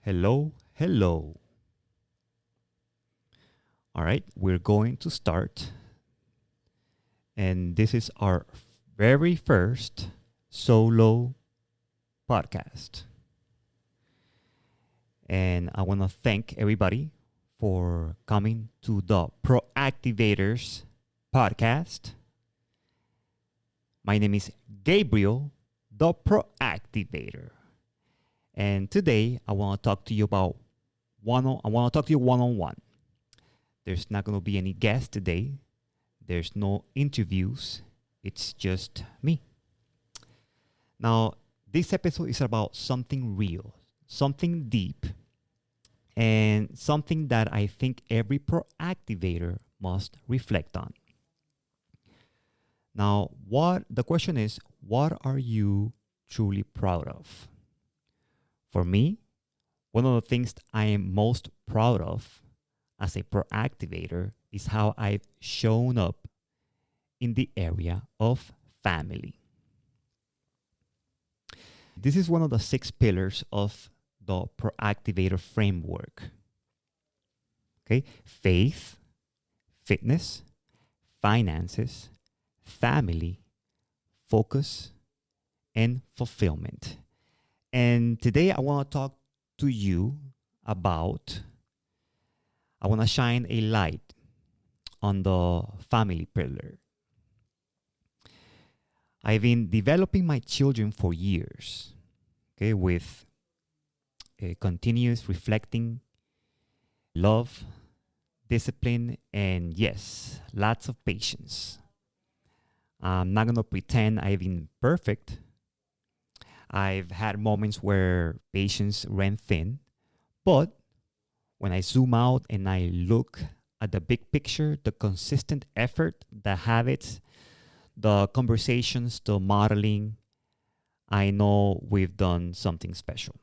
Hello, hello. All right, we're going to start. And this is our very first solo podcast. And I want to thank everybody for coming to the Pro Activators Podcast. My name is Gabriel, the Pro Activator. And today I want to talk to you about one-on-one. There's not going to be any guests today. There's no interviews. It's just me. Now, this episode is about something real, something deep, and something that I think every Pro Activator must reflect on. Now, the question is, what are you truly proud of? For me, one of the things I am most proud of as a Pro Activator is how I've shown up in the area of family. This is one of the 6 pillars of the Pro Activator framework. Okay, faith, fitness, finances, family, focus, and fulfillment. And today I want to talk to you about, I want to shine a light on the family pillar. I've been developing my children for years, okay, with a continuous reflecting, love, discipline, and yes, lots of patience. I'm not going to pretend I've been perfect. I've had moments where patience ran thin, but when I zoom out and I look at the big picture, the consistent effort, the habits, the conversations, the modeling, I know we've done something special.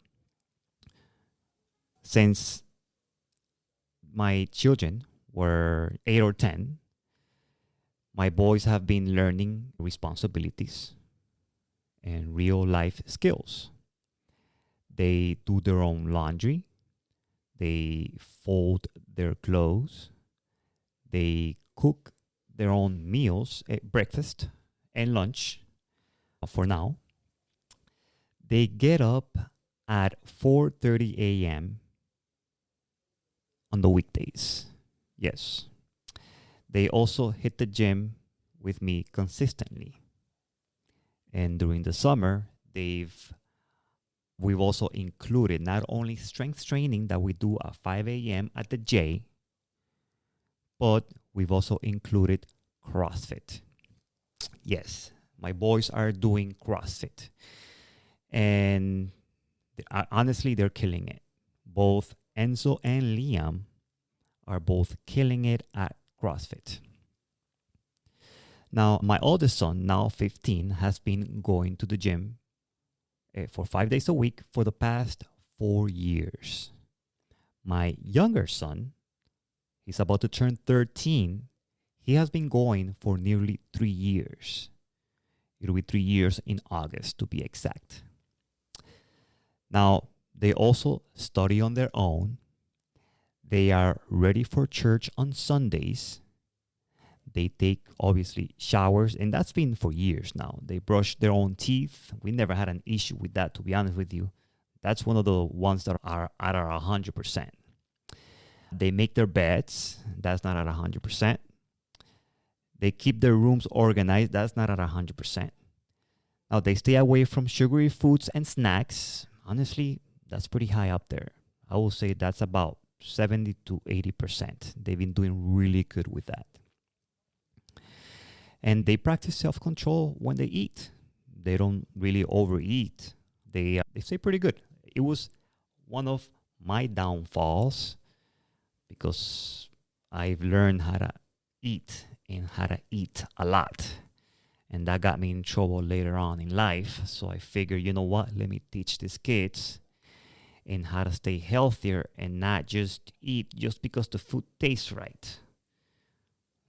Since my children were 8 or 10, my boys have been learning responsibilities and real life skills. They do their own laundry. They fold their clothes. They cook their own meals, breakfast and lunch for now. They get up at 4:30 a.m. on the weekdays. Yes. They also hit the gym with me consistently. And during the summer, we've also included not only strength training that we do at 5 a.m. at the J, but we've also included CrossFit. Yes, my boys are doing CrossFit. And honestly, they're killing it. Both Enzo and Liam are both killing it at CrossFit. Now, my oldest son, now 15, has been going to the gym for 5 days a week for the past 4 years. My younger son, he's about to turn 13. He has been going for nearly 3 years. It'll be 3 years in August, to be exact. Now, they also study on their own. They are ready for church on Sundays. They take, obviously, showers, and that's been for years now. They brush their own teeth. We never had an issue with that, to be honest with you. That's one of the ones that are at our 100%. They make their beds. That's not at 100%. They keep their rooms organized. That's not at 100%. Now, they stay away from sugary foods and snacks. Honestly, that's pretty high up there. I will say that's about 70 to 80%. They've been doing really good with that. And they practice self-control when they eat. They don't really overeat. They stay pretty good. It was one of my downfalls because I've learned how to eat and how to eat a lot. And that got me in trouble later on in life. So I figured, you know what? Let me teach these kids and how to stay healthier and not just eat just because the food tastes right.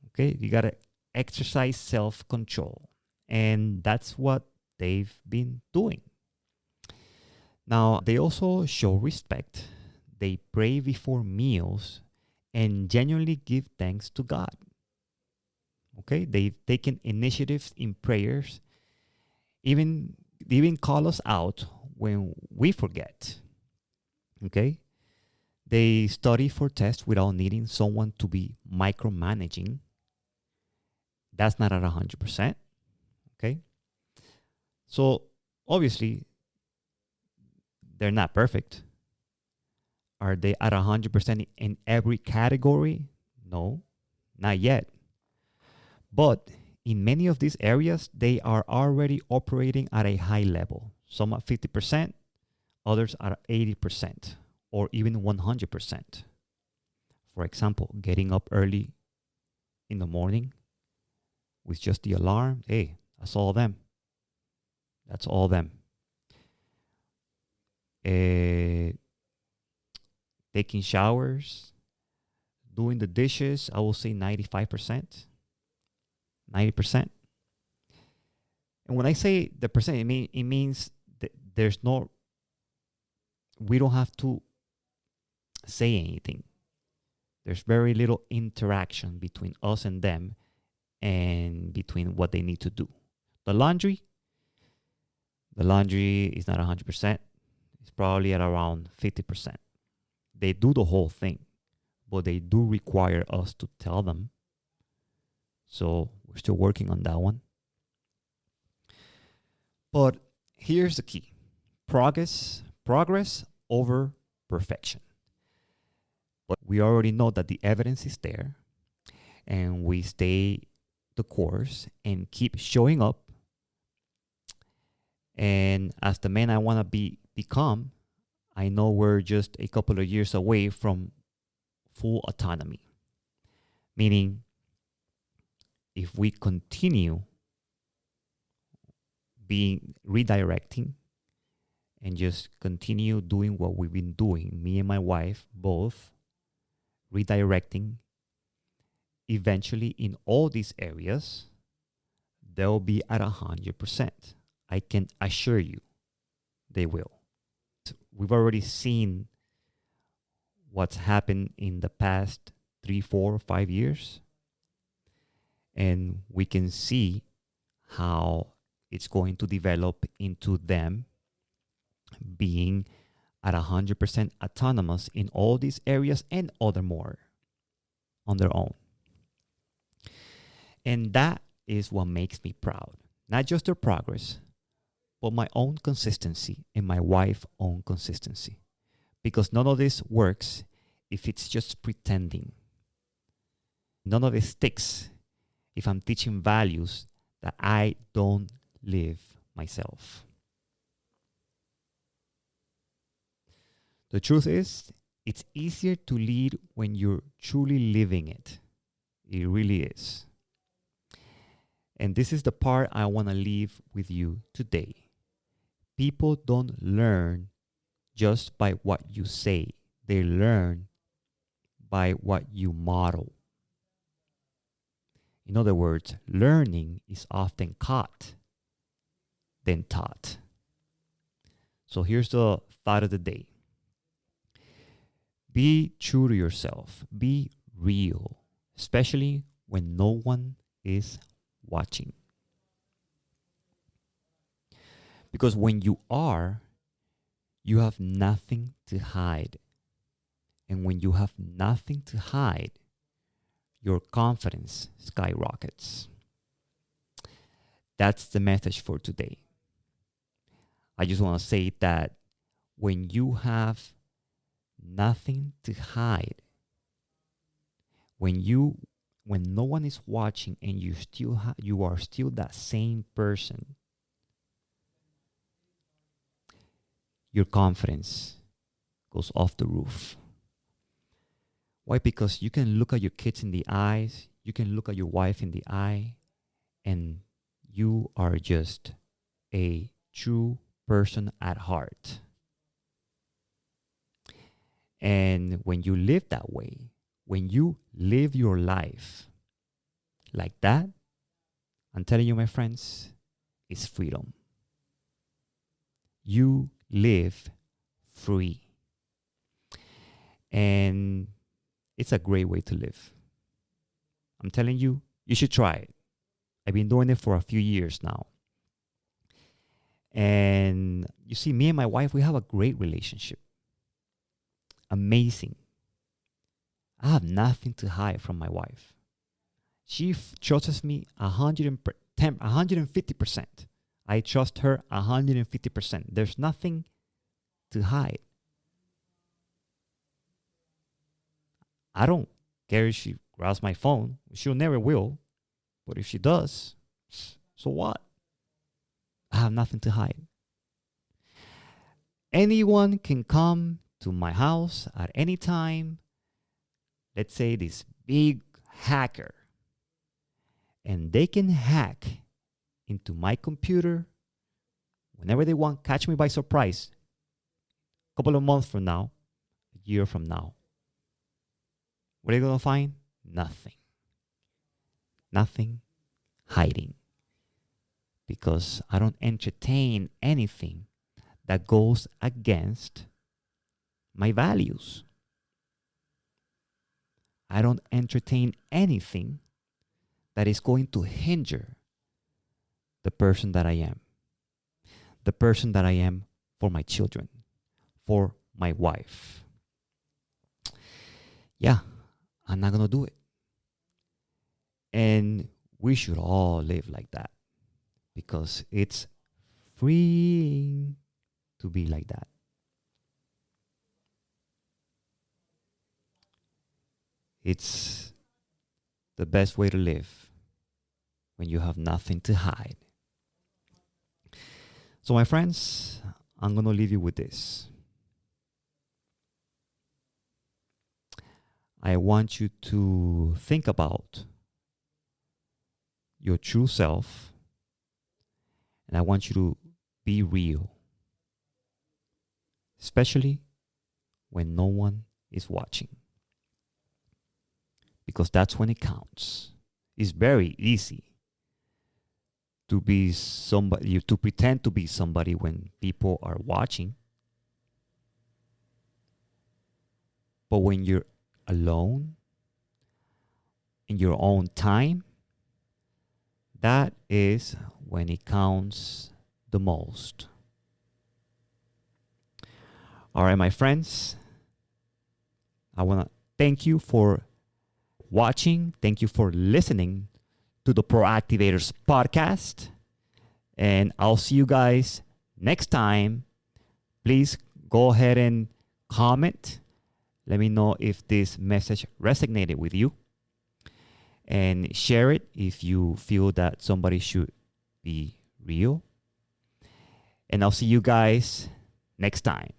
Okay? You got to exercise self-control. And that's what they've been doing. Now, they also show respect. they pray before meals and genuinely give thanks to God. Okay, they've taken initiatives in prayers, even call us out when we forget. Okay, they study for tests without needing someone to be micromanaging. That's not at 100%. Okay, so obviously they're not perfect. Are they at 100% in every category? No, not yet. But in many of these areas, they are already operating at a high level. Some at 50%, others at 80%, or even 100%. For example, getting up early in the morning with just the alarm. Hey, that's all them. That's all them. Taking showers, doing the dishes, I will say 95%. 90%. And when I say the percent, it means that we don't have to say anything. There's very little interaction between us and them and between what they need to do. The laundry is not 100%. It's probably at around 50%. They do the whole thing, but they do require us to tell them. So we're still working on that one. But here's the key. Progress over perfection. But we already know that the evidence is there, and we stay the course and keep showing up. And as the man I want to become, I know we're just a couple of years away from full autonomy. Meaning, if we continue redirecting and just continue doing what we've been doing, me and my wife both redirecting, eventually in all these areas, they'll be at 100%. I can assure you they will. We've already seen what's happened in the past 3, 4, 5 years. And we can see how it's going to develop into them being at 100% autonomous in all these areas and other more on their own. And that is what makes me proud. Not just their progress, but my own consistency and my wife's own consistency. Because none of this works if it's just pretending. None of it sticks if I'm teaching values that I don't live myself. The truth is, it's easier to lead when you're truly living it. It really is. And this is the part I want to leave with you today. People don't learn just by what you say. They learn by what you model. In other words, learning is often caught than taught. So here's the thought of the day. Be true to yourself. Be real, especially when no one is watching. Because when you are, you have nothing to hide. And when you have nothing to hide, your confidence skyrockets. That's the message for today. I just want to say that when you have nothing to hide, when no one is watching and you are still that same person, your confidence goes off the roof. Why? Because you can look at your kids in the eyes, you can look at your wife in the eye, and you are just a true person at heart. And when you live that way, when you live your life like that, I'm telling you, my friends, it's freedom. You live free. And it's a great way to live. I'm telling you, you should try it. I've been doing it for a few years now. And you see, me and my wife, we have a great relationship. Amazing. I have nothing to hide from my wife. She trusts me 150%. I trust her 150%. There's nothing to hide. I don't care if she grabs my phone. She never will. But if she does, so what? I have nothing to hide. Anyone can come to my house at any time. Let's say this big hacker. And they can hack into my computer whenever they want, catch me by surprise. A couple of months from now, a year from now. What are you going to find? Nothing. Nothing hiding. Because I don't entertain anything that goes against my values. I don't entertain anything that is going to hinder the person that I am. The person that I am for my children, for my wife. Yeah, I'm not going to do it. And we should all live like that because it's freeing to be like that. It's the best way to live when you have nothing to hide. So, my friends, I'm going to leave you with this. I want you to think about your true self, and I want you to be real, especially when no one is watching, because that's when it counts. It's very easy to be somebody, to pretend to be somebody when people are watching. But when you're alone, in your own time, that is when it counts the most. All right, my friends, I want to thank you for watching. Thank you for listening to the Pro Activators Podcast. And I'll see you guys next time. Please go ahead and comment. Let me know if this message resonated with you. And share it if you feel that somebody should be real. And I'll see you guys next time.